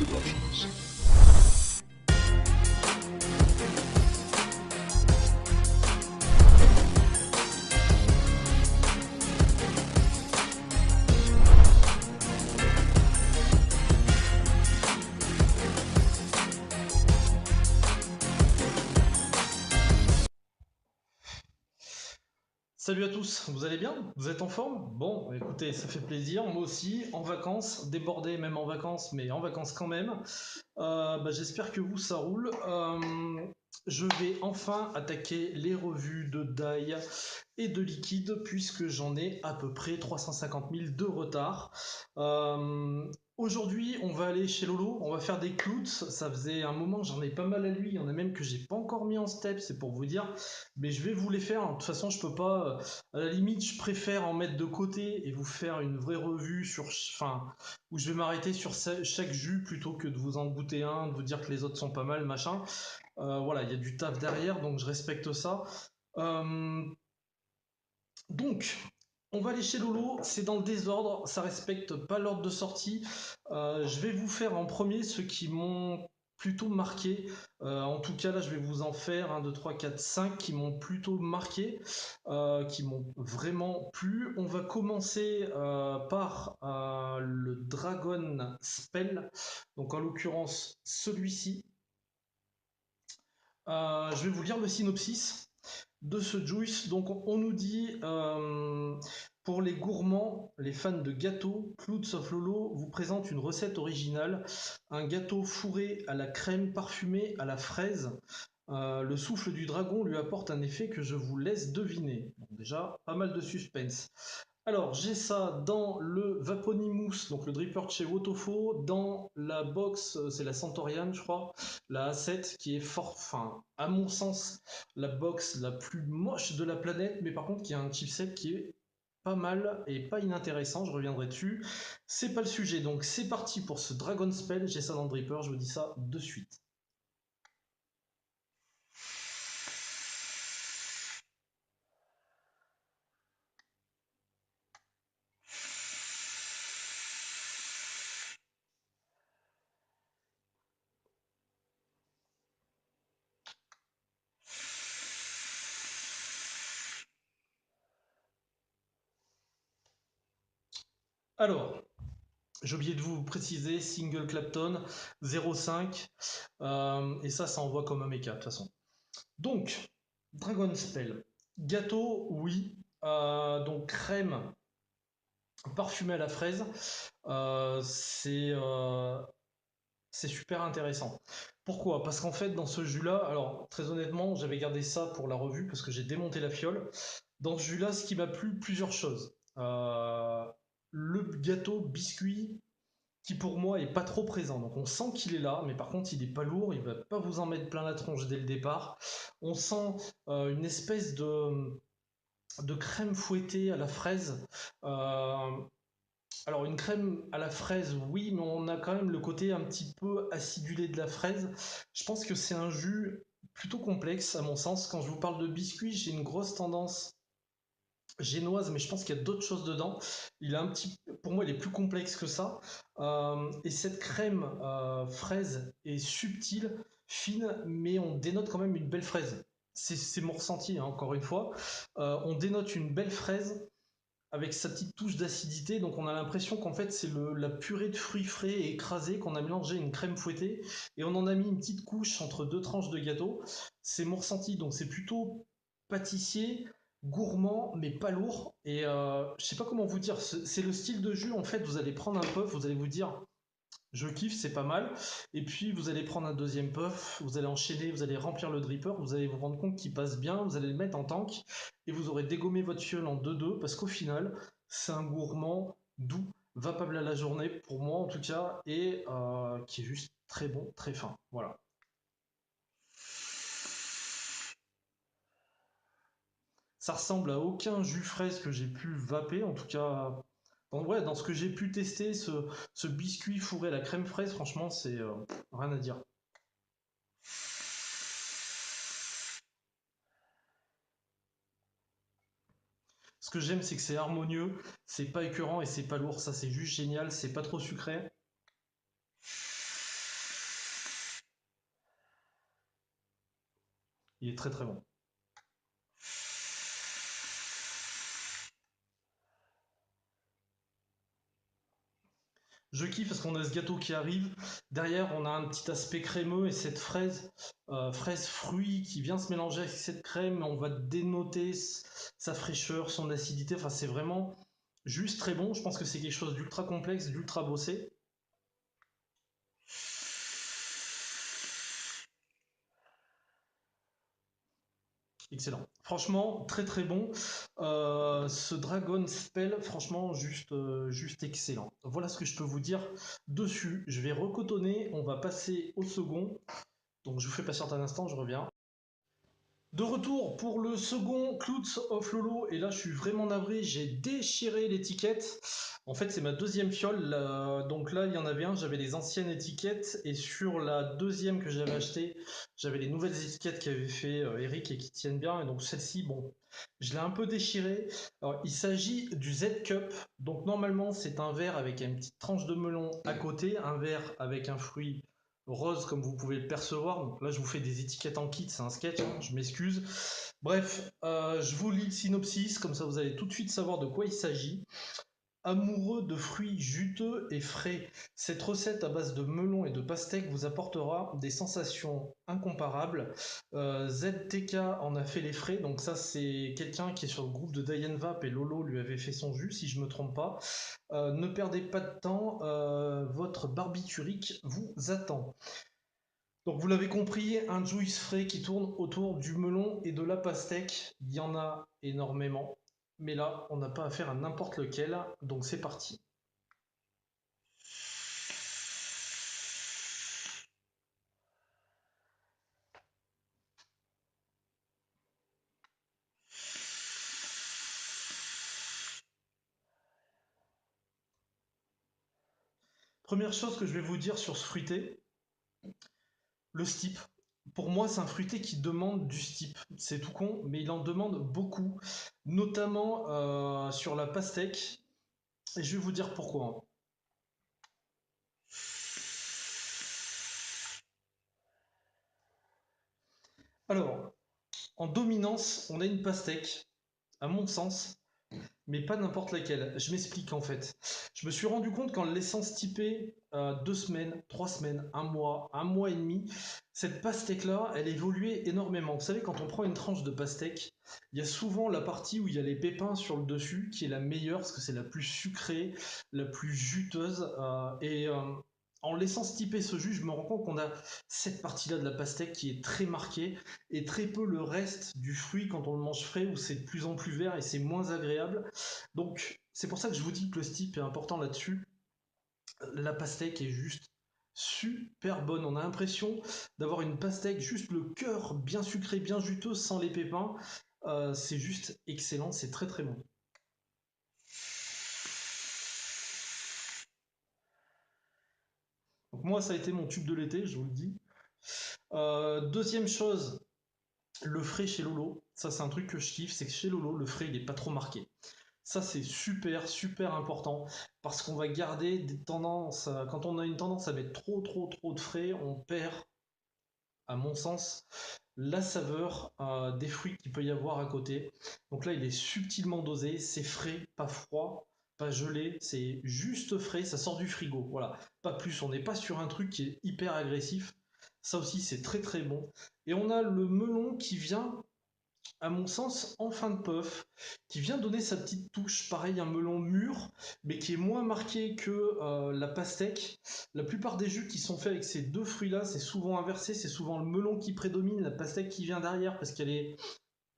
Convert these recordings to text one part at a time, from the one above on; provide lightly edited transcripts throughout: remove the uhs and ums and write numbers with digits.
de la chance. Salut à tous, vous allez bien? Vous êtes en forme? Bon, écoutez, ça fait plaisir, moi aussi, en vacances, débordé même en vacances, mais en vacances quand même. J'espère que vous, ça roule. Je vais enfin attaquer les revues de DAI et de liquide, puisque j'en ai à peu près 350 000 de retard. Euh, Aujourd'hui, on va aller chez Lolo, on va faire des clouts. Ça faisait un moment que j'en ai pas mal à lui, il y en a même que j'ai pas encore mis en step, c'est pour vous dire. Mais je vais vous les faire. De toute façon, je peux pas. À la limite, je préfère en mettre de côté et vous faire une vraie revue sur, enfin, où je vais m'arrêter sur chaque jus plutôt que de vous en goûter un, de vous dire que les autres sont pas mal, machin. Voilà, il y a du taf derrière, donc je respecte ça. Euh, donc, on va aller chez Lolo, c'est dans le désordre, ça respecte pas l'ordre de sortie. Je vais vous faire en premier ceux qui m'ont plutôt marqué. En tout cas, là, je vais vous en faire 1, 2, 3, 4, 5 qui m'ont plutôt marqué, qui m'ont vraiment plu. On va commencer par le Dragon Spell, donc en l'occurrence celui-ci. Je vais vous lire le synopsis de ce juice. Donc on nous dit pour les gourmands, les fans de gâteaux, Clouds of Lolo vous présente une recette originale, un gâteau fourré à la crème parfumée à la fraise. Le souffle du dragon lui apporte un effet que je vous laisse deviner. Bon, déjà, pas mal de suspense. Alors, j'ai ça dans le Vaponimous, donc le dripper de chez Wotofo, dans la box, c'est la Centaurian, je crois, la A7, qui est fort, enfin, à mon sens, la box la plus moche de la planète, mais par contre, qui a un chipset qui est pas mal et pas inintéressant, je reviendrai dessus. C'est pas le sujet, donc c'est parti pour ce Dragon Spell, j'ai ça dans le dripper, je vous dis ça de suite. Alors, j'ai oublié de vous préciser, single Clapton 0,5, et ça envoie comme un méca de toute façon. Donc, Dragon Spell. Gâteau, oui. Donc, crème parfumée à la fraise. Euh, c'est euh, c'est super intéressant. Pourquoi? Parce qu'en fait, dans ce jus-là, alors très honnêtement, j'avais gardé ça pour la revue parce que j'ai démonté la fiole. Dans ce jus-là, ce qui m'a plu, plusieurs choses. Le gâteau biscuit qui pour moi est pas trop présent. Donc on sent qu'il est là, mais par contre il est pas lourd, il va pas vous en mettre plein la tronche dès le départ. On sent une espèce de crème fouettée à la fraise. Euh, alors une crème à la fraise, oui, mais on a quand même le côté un petit peu acidulé de la fraise. Je pense que c'est un jus plutôt complexe à mon sens. Quand je vous parle de biscuit, j'ai une grosse tendance génoise, mais je pense qu'il y a d'autres choses dedans. Il a un petit, pour moi, il est plus complexe que ça. Et cette crème fraise est subtile, fine, mais on dénote quand même une belle fraise. C'est mon ressenti, hein, encore une fois. On dénote une belle fraise avec sa petite touche d'acidité, donc on a l'impression qu'en fait c'est la purée de fruits frais et écrasés qu'on a mélangé à une crème fouettée et on en a mis une petite couche entre deux tranches de gâteau. C'est mon ressenti, donc c'est plutôt pâtissier, gourmand mais pas lourd. Et je sais pas comment vous dire, c'est le style de jus en fait. Vous allez prendre un puff, vous allez vous dire je kiffe, c'est pas mal. Et puis vous allez prendre un deuxième puff, vous allez enchaîner, vous allez remplir le dripper, vous allez vous rendre compte qu'il passe bien, vous allez le mettre en tank et vous aurez dégommé votre fiole en 2-2 parce qu'au final, c'est un gourmand doux, vapable à la journée pour moi en tout cas et qui est juste très bon, très fin. Voilà. Ça ressemble à aucun jus fraise que j'ai pu vaper, en tout cas. Ouais, dans ce que j'ai pu tester, ce biscuit fourré à la crème fraise, franchement, c'est rien à dire. Ce que j'aime, c'est que c'est harmonieux, c'est pas écœurant et c'est pas lourd. Ça, c'est juste génial. C'est pas trop sucré. Il est très très bon. Je kiffe parce qu'on a ce gâteau qui arrive. Derrière, on a un petit aspect crémeux et cette fraise, fraise fruit qui vient se mélanger avec cette crème. On va dénoter sa fraîcheur, son acidité. Enfin, c'est vraiment juste très bon. Je pense que c'est quelque chose d'ultra complexe, d'ultra bossé. Excellent. Franchement, très très bon. Ce Dragon Spell, franchement, juste excellent. Voilà ce que je peux vous dire dessus. Je vais recotonner. On va passer au second. Donc je vous fais patienter un instant, je reviens. De retour pour le second Clouds of Lolo, et là je suis vraiment navré, j'ai déchiré l'étiquette. En fait, c'est ma deuxième fiole, donc là il y en avait un, j'avais les anciennes étiquettes, et sur la deuxième que j'avais achetée, j'avais les nouvelles étiquettes qu'avait fait Eric et qui tiennent bien, et donc celle-ci, bon, je l'ai un peu déchirée. Alors, il s'agit du Z Cup, donc normalement c'est un verre avec une petite tranche de melon à côté, un verre avec un fruit rose comme vous pouvez le percevoir. Donc là, je vous fais des étiquettes en kit, c'est un sketch, hein, je m'excuse. Bref, je vous lis le synopsis, comme ça vous allez tout de suite savoir de quoi il s'agit. Amoureux de fruits juteux et frais, cette recette à base de melon et de pastèque vous apportera des sensations incomparables. ZTK en a fait les frais, donc ça c'est quelqu'un qui est sur le groupe de Diane Vap et Lolo lui avait fait son jus, si je me trompe pas. Ne perdez pas de temps, votre barbiturique vous attend. Donc vous l'avez compris, un juice frais qui tourne autour du melon et de la pastèque. Il y en a énormément. Mais là, on n'a pas affaire à n'importe lequel. Donc c'est parti. Première chose que je vais vous dire sur ce fruité, le steep. Pour moi, c'est un fruité qui demande du steep. C'est tout con, mais il en demande beaucoup, notamment sur la pastèque. Et je vais vous dire pourquoi. Alors, en dominance, on a une pastèque, à mon sens, mais pas n'importe laquelle. Je m'explique en fait. Je me suis rendu compte qu'en le laissant stiper 2 semaines, 3 semaines, un mois et demi, cette pastèque-là, elle évoluait énormément. Vous savez, quand on prend une tranche de pastèque, il y a souvent la partie où il y a les pépins sur le dessus, qui est la meilleure, parce que c'est la plus sucrée, la plus juteuse, en laissant stiper ce jus, je me rends compte qu'on a cette partie-là de la pastèque qui est très marquée et très peu le reste du fruit quand on le mange frais où c'est de plus en plus vert et c'est moins agréable. Donc c'est pour ça que je vous dis que le steep est important là-dessus. La pastèque est juste super bonne. On a l'impression d'avoir une pastèque juste le cœur bien sucré, bien juteux sans les pépins. C'est juste excellent, c'est très très bon. Donc moi ça a été mon tube de l'été, je vous le dis. Deuxième chose, le frais chez Lolo. Ça c'est un truc que je kiffe, c'est que chez Lolo le frais il est pas trop marqué. Ça, c'est super, super important parce qu'on va garder des tendances. Quand on a une tendance à mettre trop, trop, trop de frais, on perd, à mon sens, la saveur des fruits qu'il peut y avoir à côté. Donc là, il est subtilement dosé, c'est frais, pas froid, pas gelé, c'est juste frais, ça sort du frigo. Voilà, pas plus. On n'est pas sur un truc qui est hyper agressif. Ça aussi, c'est très, très bon. Et on a le melon qui vient à mon sens, en fin de puff, qui vient donner sa petite touche, pareil, un melon mûr, mais qui est moins marqué que la pastèque. La plupart des jus qui sont faits avec ces deux fruits-là, c'est souvent inversé, c'est souvent le melon qui prédomine, la pastèque qui vient derrière, parce qu'elle est,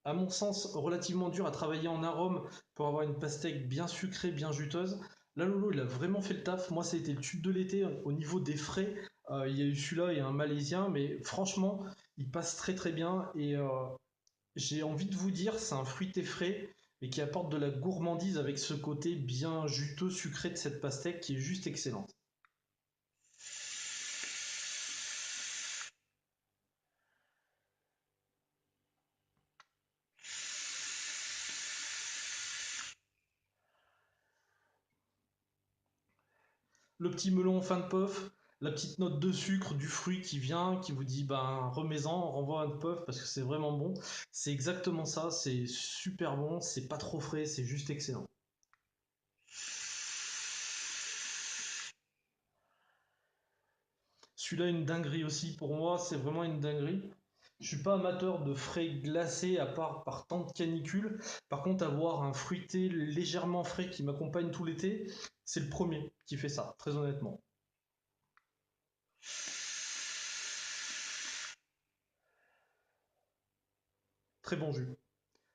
à mon sens, relativement dure à travailler en arôme pour avoir une pastèque bien sucrée, bien juteuse. Là, Lolo, il a vraiment fait le taf. Moi, ça a été le tube de l'été au niveau des frais. Il y a eu celui-là et un malaisien, mais franchement, il passe très très bien et j'ai envie de vous dire, c'est un fruité frais, mais qui apporte de la gourmandise avec ce côté bien juteux, sucré de cette pastèque qui est juste excellente. Le petit melon en fin de puff, la petite note de sucre du fruit qui vient, qui vous dit ben remets-en, renvoie un puff parce que c'est vraiment bon. C'est exactement ça, c'est super bon, c'est pas trop frais, c'est juste excellent. Celui-là, une dinguerie aussi. Pour moi, c'est vraiment une dinguerie. Je suis pas amateur de frais glacés à part par temps de canicule. Par contre, avoir un fruité légèrement frais qui m'accompagne tout l'été, c'est le premier qui fait ça, très honnêtement. Très bon jus.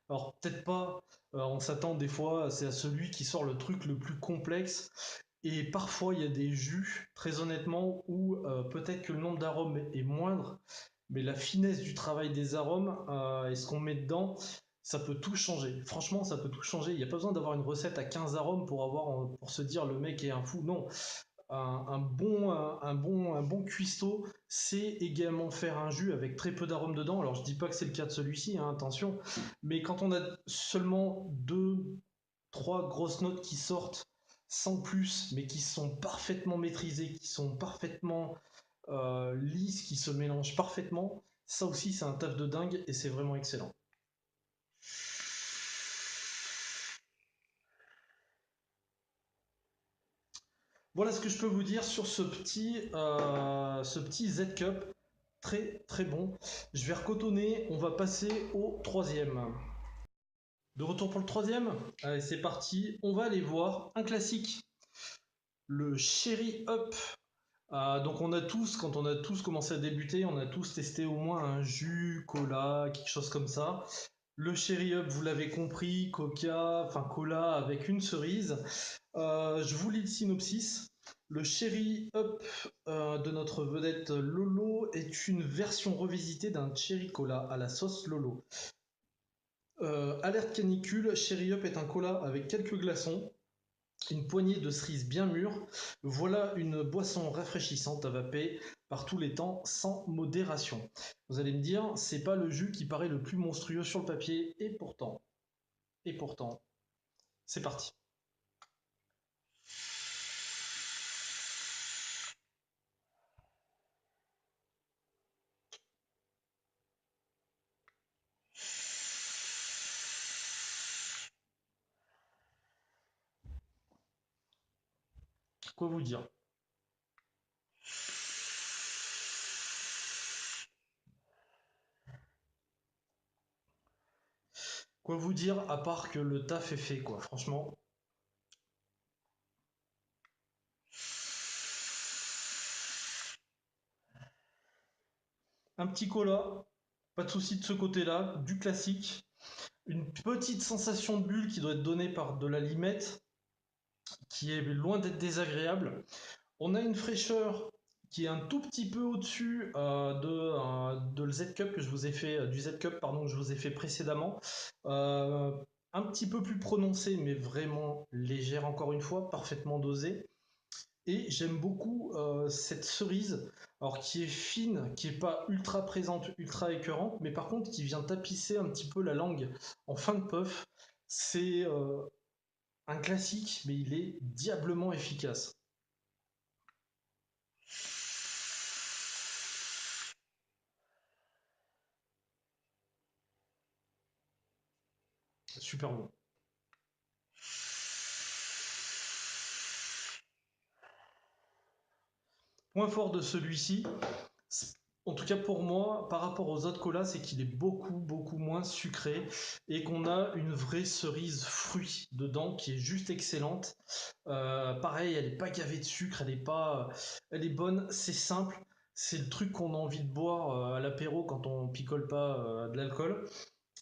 Alors peut-être pas, on s'attend des fois, c'est à celui qui sort le truc le plus complexe. Et parfois, il y a des jus, très honnêtement, où peut-être que le nombre d'arômes est moindre, mais la finesse du travail des arômes et ce qu'on met dedans, ça peut tout changer. Franchement, ça peut tout changer. Il n'y a pas besoin d'avoir une recette à 15 arômes pour, pour se dire le mec est un fou. Non, un bon cuistot sait également faire un jus avec très peu d'arômes dedans. Alors je dis pas que c'est le cas de celui-ci, hein, attention, mais quand on a seulement deux, trois grosses notes qui sortent sans plus, mais qui sont parfaitement maîtrisées, qui sont parfaitement lisses, qui se mélangent parfaitement, ça aussi c'est un taf de dingue et c'est vraiment excellent. Voilà ce que je peux vous dire sur ce petit Z Cup. Très très bon. Je vais recotonner, on va passer au troisième. De retour pour le troisième. Allez, c'est parti. On va aller voir un classique. Le Cherry Up. Donc on a tous, quand on a tous commencé à débuter, on a tous testé au moins un jus, cola, quelque chose comme ça. Le Cherry Up, vous l'avez compris, Coca, enfin cola avec une cerise. Je vous lis le synopsis. Le Cherry Up de notre vedette Lolo est une version revisitée d'un Cherry Cola à la sauce Lolo. Alerte canicule, Cherry Up est un cola avec quelques glaçons, une poignée de cerises bien mûres. Voilà une boisson rafraîchissante à vaper par tous les temps sans modération. Vous allez me dire, c'est pas le jus qui paraît le plus monstrueux sur le papier, et pourtant, c'est parti. Quoi vous dire? Quoi vous dire à part que le taf est fait, quoi, franchement. Un petit cola, pas de souci de ce côté-là, du classique. Une petite sensation de bulle qui doit être donnée par de la limette, qui est loin d'être désagréable. On a une fraîcheur qui est un tout petit peu au-dessus de le Z Cup que je vous ai fait, du Z Cup pardon que je vous ai fait précédemment. Euh, un petit peu plus prononcée, mais vraiment légère encore une fois, parfaitement dosée. Et j'aime beaucoup cette cerise, alors qui est fine, qui est pas ultra présente, ultra écœurante, mais par contre qui vient tapisser un petit peu la langue en fin de puff. C'est un classique, mais il est diablement efficace. Super bon. Point fort de celui-ci, en tout cas pour moi, par rapport aux autres colas, c'est qu'il est beaucoup moins sucré et qu'on a une vraie cerise fruit dedans qui est juste excellente. Pareil, elle n'est pas gavée de sucre, elle est bonne, c'est simple. C'est le truc qu'on a envie de boire à l'apéro quand on picole pas de l'alcool.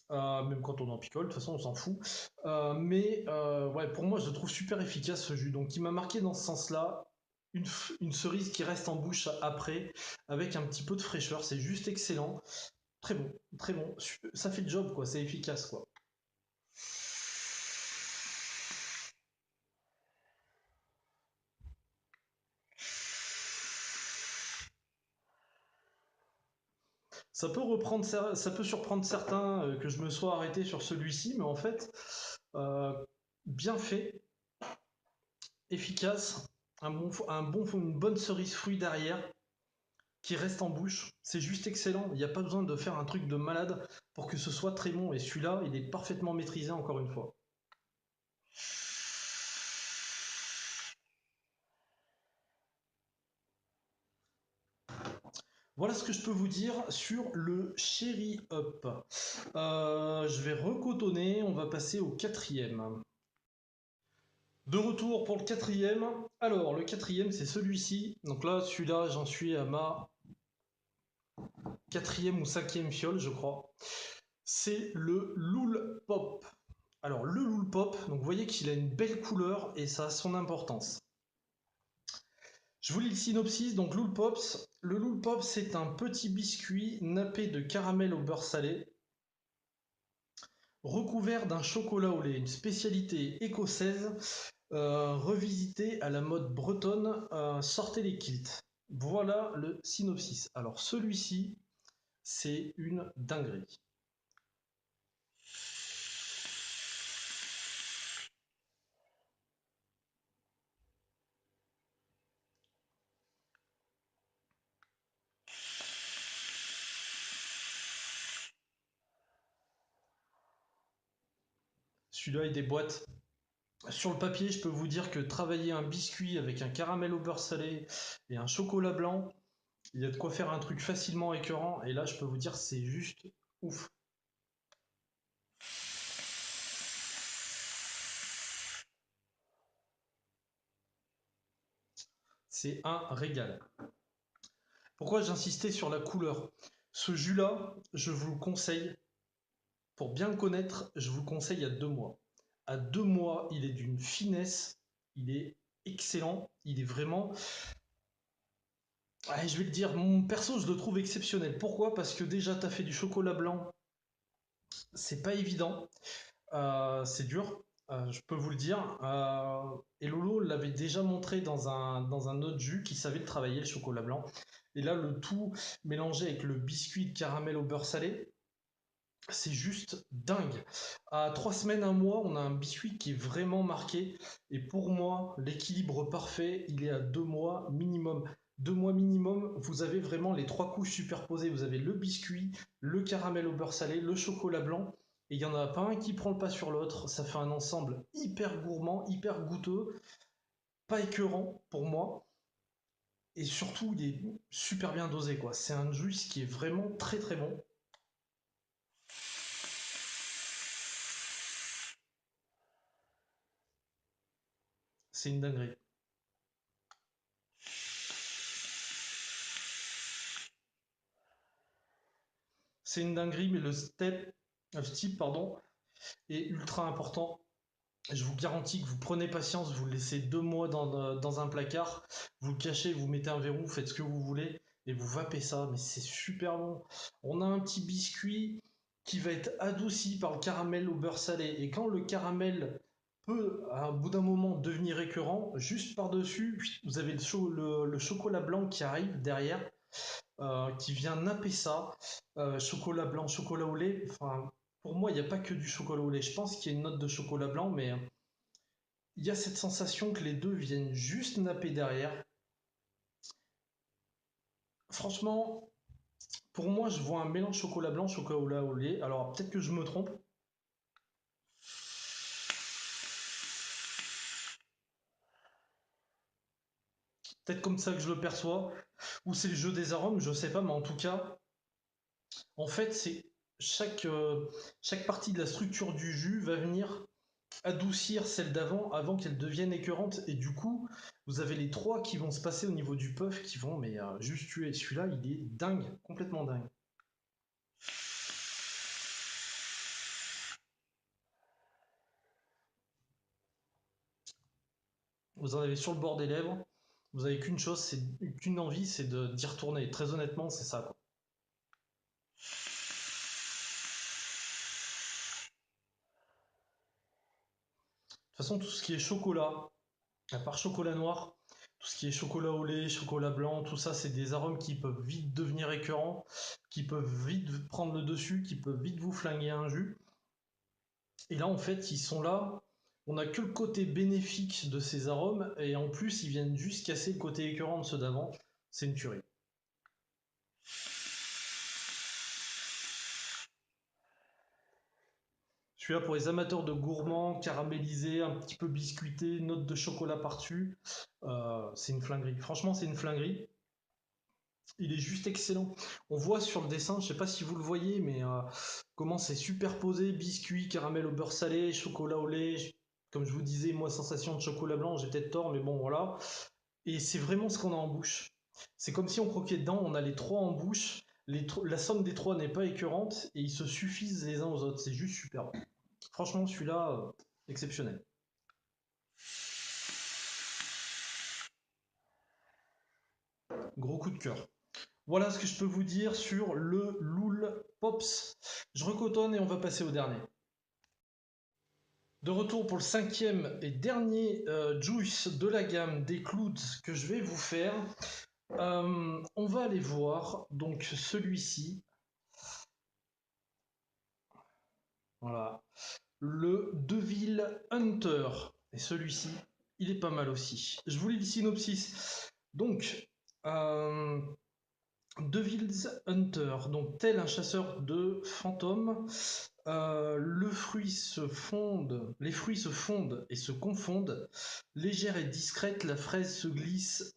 Même quand on en picole, de toute façon on s'en fout. Ouais, pour moi je le trouve super efficace ce jus. Donc il m'a marqué dans ce sens-là. Une cerise qui reste en bouche après, avec un petit peu de fraîcheur, c'est juste excellent. Très bon, très bon. Ça fait le job quoi, c'est efficace quoi. Ça peut surprendre certains que je me sois arrêté sur celui-ci, mais en fait, euh, bien fait, efficace. une bonne cerise fruit derrière qui reste en bouche. C'est juste excellent. Il n'y a pas besoin de faire un truc de malade pour que ce soit très bon. Et celui-là, il est parfaitement maîtrisé encore une fois. Voilà ce que je peux vous dire sur le Cherry Up. Je vais recotonner, on va passer au quatrième. De retour pour le quatrième. Alors, le quatrième, c'est celui-ci. Donc là, celui-là, j'en suis à ma quatrième ou cinquième fiole, je crois. C'est le Loul Pop. Alors, le Loul Pop, donc vous voyez qu'il a une belle couleur et ça a son importance. Je vous lis le synopsis. Donc, Loul Pops. Le Loul Pop, c'est un petit biscuit nappé de caramel au beurre salé, recouvert d'un chocolat au lait, une spécialité écossaise revisitée à la mode bretonne. Sortez les kilts. Voilà le synopsis. Alors, celui-ci, c'est une dinguerie. Celui-là est des boîtes. Sur le papier, je peux vous dire que travailler un biscuit avec un caramel au beurre salé et un chocolat blanc, il y a de quoi faire un truc facilement écœurant. Et là, je peux vous dire, c'est juste ouf. C'est un régal. Pourquoi j'insistais sur la couleur? Ce jus-là, je vous le conseille. Pour bien le connaître, je vous le conseille à 2 mois. À 2 mois, il est d'une finesse, il est excellent, il est vraiment. Ouais, je vais le dire, mon perso, je le trouve exceptionnel. Pourquoi? Parce que déjà, tu as fait du chocolat blanc, c'est pas évident, c'est dur, je peux vous le dire. Et Lolo l'avait déjà montré dans un autre jus qui savait travailler le chocolat blanc. Et là, le tout mélangé avec le biscuit de caramel au beurre salé, c'est juste dingue. À 3 semaines, un mois, on a un biscuit qui est vraiment marqué. Et pour moi, l'équilibre parfait, il est à 2 mois minimum. 2 mois minimum, vous avez vraiment les trois couches superposées. Vous avez le biscuit, le caramel au beurre salé, le chocolat blanc. Et il n'y en a pas un qui prend le pas sur l'autre. Ça fait un ensemble hyper gourmand, hyper goûteux, pas écœurant pour moi. Et surtout, il est super bien dosé, quoi. C'est un jus qui est vraiment très très bon. C'est une dinguerie. C'est une dinguerie, mais step pardon, est ultra important. Je vous garantis que vous prenez patience, vous le laissez 2 mois dans un placard, vous le cachez, vous mettez un verrou, vous faites ce que vous voulez, et vous vapez ça, mais c'est super bon. On a un petit biscuit qui va être adouci par le caramel au beurre salé, et quand le caramel peut, à bout d'un moment, devenir écœurant, juste par-dessus, vous avez le chocolat blanc qui arrive derrière, qui vient napper ça. Chocolat blanc, chocolat au lait. Enfin, pour moi, il n'y a pas que du chocolat au lait. Je pense qu'il y a une note de chocolat blanc, mais il y a cette sensation que les deux viennent juste napper derrière. Franchement, pour moi, je vois un mélange chocolat blanc, chocolat au lait. Alors peut-être que je me trompe. Peut-être comme ça que je le perçois. Ou c'est le jeu des arômes, je sais pas, mais en tout cas, en fait, c'est chaque partie de la structure du jus va venir adoucir celle d'avant avant qu'elle devienne écœurante. Et du coup, vous avez les trois qui vont se passer au niveau du puff qui vont mais juste tuer. Celui-là, il est dingue, complètement dingue. Vous en avez sur le bord des lèvres. Vous avez qu'une chose, c'est qu'une envie, c'est d'y retourner. Très honnêtement, c'est ça, quoi. De toute façon, tout ce qui est chocolat, à part chocolat noir, tout ce qui est chocolat au lait, chocolat blanc, tout ça, c'est des arômes qui peuvent vite devenir écœurants, qui peuvent vite prendre le dessus, qui peuvent vite vous flinguer un jus. Et là, en fait, ils sont là. on n'a que le côté bénéfique de ces arômes, et en plus, ils viennent juste casser le côté écœurant de ceux d'avant. C'est une tuerie. Celui-là, pour les amateurs de gourmands, caramélisés, un petit peu biscuités, notes de chocolat par-dessus, c'est une flinguerie. Franchement, c'est une flinguerie. Il est juste excellent. On voit sur le dessin, je sais pas si vous le voyez, mais comment c'est superposé, biscuit, caramel au beurre salé, chocolat au lait. Comme je vous disais, moi, sensation de chocolat blanc, j'ai peut-être tort, mais bon, voilà. Et c'est vraiment ce qu'on a en bouche. C'est comme si on croquait dedans, on a les trois en bouche, la somme des trois n'est pas écœurante, et ils se suffisent les uns aux autres. C'est juste super. Franchement, celui-là, exceptionnel. Gros coup de cœur. Voilà ce que je peux vous dire sur le Loul Pops. Je recotonne et on va passer au dernier. De retour pour le cinquième et dernier juice de la gamme des clouds que je vais vous faire. On va aller voir donc celui-ci. Voilà. Le Deville Hunter. Et celui-ci, il est pas mal aussi. Je vous lis le synopsis. Donc, euh, Devil's Hunter, donc tel un chasseur de fantômes, les fruits se fondent et se confondent. Légère et discrète, la fraise se glisse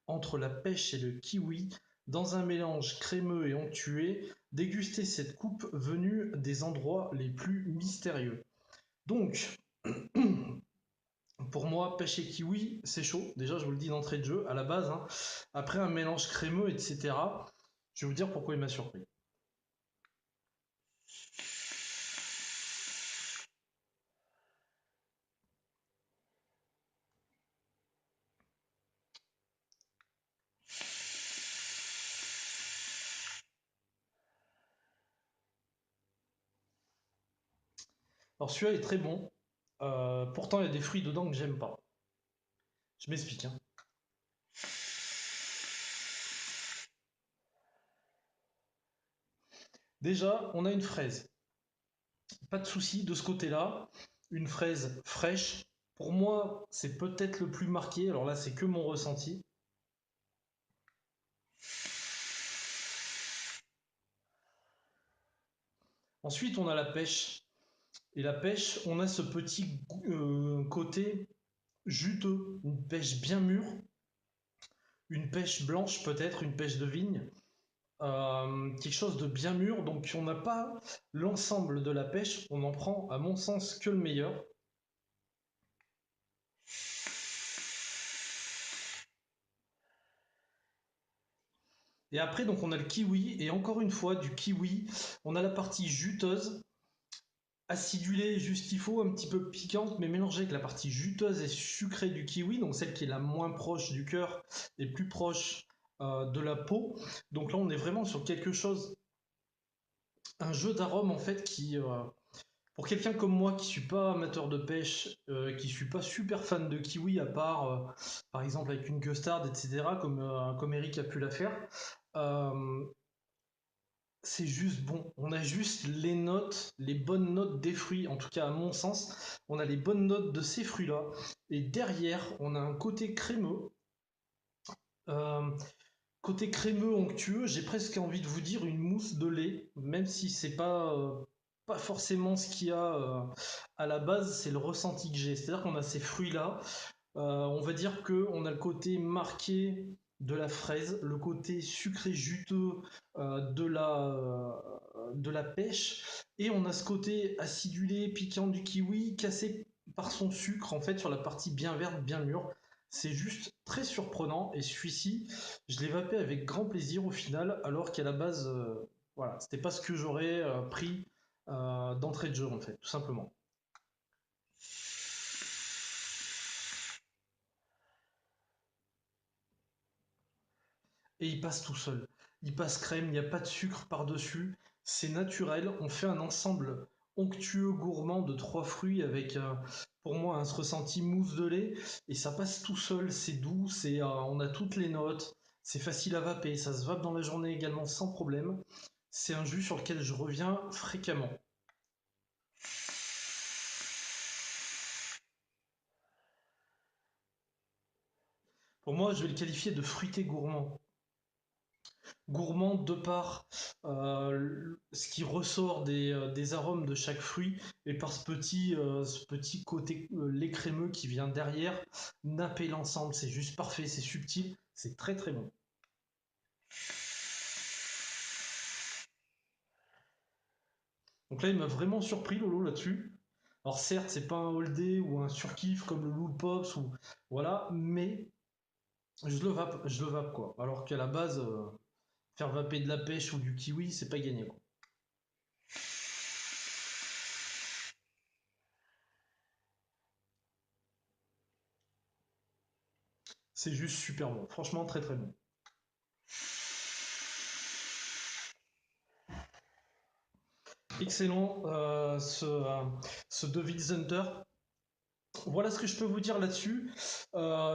entre la pêche et le kiwi. Dans un mélange crémeux et onctué, dégustez cette coupe venue des endroits les plus mystérieux. Donc, pour moi, pêche et kiwi, c'est chaud. Déjà, je vous le dis d'entrée de jeu, à la base. Hein. Après un mélange crémeux, etc., je vais vous dire pourquoi il m'a surpris. Alors celui-là est très bon. Pourtant, il y a des fruits dedans que j'aime pas. Je m'explique. Hein. Déjà, on a une fraise. Pas de souci de ce côté-là. Une fraise fraîche. Pour moi, c'est peut-être le plus marqué. Alors là, c'est que mon ressenti. Ensuite, on a la pêche. Et la pêche, on a ce petit côté juteux. Une pêche bien mûre. Une pêche blanche peut-être, une pêche de vigne. Quelque chose de bien mûr. Donc on n'a pas l'ensemble de la pêche. On en prend, à mon sens, que le meilleur. Et après, donc on a le kiwi, et encore une fois, du kiwi, on a la partie juteuse, acidulée juste qu'il faut, un petit peu piquante, mais mélangée avec la partie juteuse et sucrée du kiwi, donc celle qui est la moins proche du cœur et plus proche de la peau. Donc là, on est vraiment sur quelque chose, un jeu d'arômes en fait qui, pour quelqu'un comme moi qui suis pas amateur de pêche, qui suis pas super fan de kiwi, à part par exemple avec une custard, etc., comme Eric a pu la faire. Euh, c'est juste bon. On a juste les notes, les bonnes notes des fruits, en tout cas à mon sens. On a les bonnes notes de ces fruits-là. Et derrière, on a un côté crémeux. Euh, Côté crémeux onctueux, j'ai presque envie de vous dire une mousse de lait, même si c'est pas forcément ce qu'il y a à la base, c'est le ressenti que j'ai. C'est-à-dire qu'on a ces fruits-là, on va dire qu'on a le côté marqué de la fraise, le côté sucré juteux de la pêche, et on a ce côté acidulé, piquant du kiwi, cassé par son sucre, en fait, sur la partie bien verte, bien mûre. C'est juste très surprenant, et celui-ci, je l'ai vapé avec grand plaisir au final, alors qu'à la base, voilà, c'était pas ce que j'aurais pris d'entrée de jeu, en fait, tout simplement. Et il passe tout seul. Il passe crème, il n'y a pas de sucre par-dessus. C'est naturel. On fait un ensemble onctueux, gourmand de trois fruits avec, pour moi, un ressenti mousse de lait. Et ça passe tout seul. C'est doux, on a toutes les notes. C'est facile à vaper. Ça se vape dans la journée également sans problème. C'est un jus sur lequel je reviens fréquemment. Pour moi, je vais le qualifier de fruité gourmand. Gourmand de par ce qui ressort des arômes de chaque fruit et par ce petit côté lait crémeux qui vient derrière, napper l'ensemble, c'est juste parfait, c'est subtil, c'est très très bon. Donc là, il m'a vraiment surpris Lolo là-dessus. Alors certes, c'est pas un all day ou un surkiff comme le Lool Pops ou voilà, mais je le vape quoi. Alors qu'à la base, faire vaper de la pêche ou du kiwi, c'est pas gagné quoi. C'est juste super bon, franchement très très bon. Excellent ce Devil's Hunter. Voilà ce que je peux vous dire là-dessus,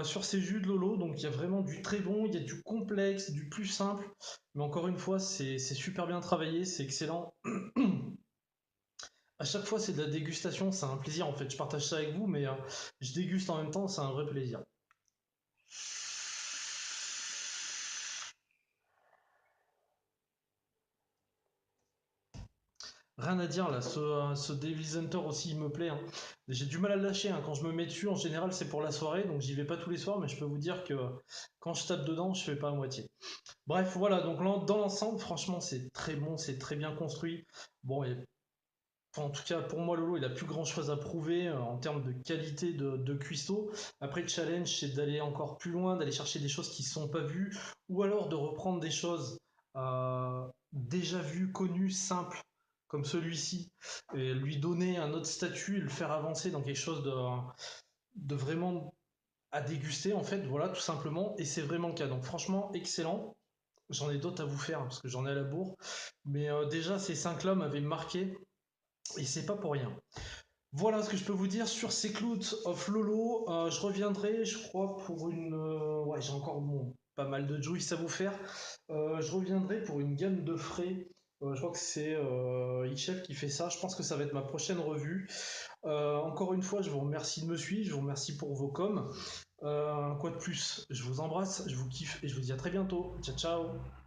sur ces jus de Lolo. Donc il y a vraiment du très bon, il y a du complexe, du plus simple. Mais encore une fois, c'est super bien travaillé, c'est excellent. À chaque fois, c'est de la dégustation, c'est un plaisir en fait. Je partage ça avec vous, mais je déguste en même temps, c'est un vrai plaisir. Rien à dire là, ce Davis Hunter aussi il me plaît, hein. J'ai du mal à le lâcher, hein. Quand je me mets dessus, en général c'est pour la soirée, donc j'y vais pas tous les soirs, mais je peux vous dire que quand je tape dedans, je fais pas à moitié. Bref, voilà, donc dans l'ensemble, franchement c'est très bon, c'est très bien construit. Bon, enfin, en tout cas pour moi Lolo il a plus grand chose à prouver en termes de qualité de cuistot. Après le challenge c'est d'aller encore plus loin, d'aller chercher des choses qui ne sont pas vues, ou alors de reprendre des choses déjà vues, connues, simples, comme celui-ci, et lui donner un autre statut et le faire avancer dans quelque chose de vraiment à déguster en fait, voilà tout simplement, et c'est vraiment le cas. Donc franchement excellent. J'en ai d'autres à vous faire parce que j'en ai à la bourre, mais déjà ces 5 là m'avaient marqué et c'est pas pour rien. Voilà ce que je peux vous dire sur ces clouds of Lolo. Je reviendrai, je crois, pour une. Ouais, j'ai encore bon, pas mal de juice à vous faire. Je reviendrai pour une gamme de frais. Je crois que c'est Ichef qui fait ça. Je pense que ça va être ma prochaine revue. Encore une fois, je vous remercie de me suivre. Je vous remercie pour vos coms. Quoi de plus? Je vous embrasse, je vous kiffe et je vous dis à très bientôt. Ciao, ciao!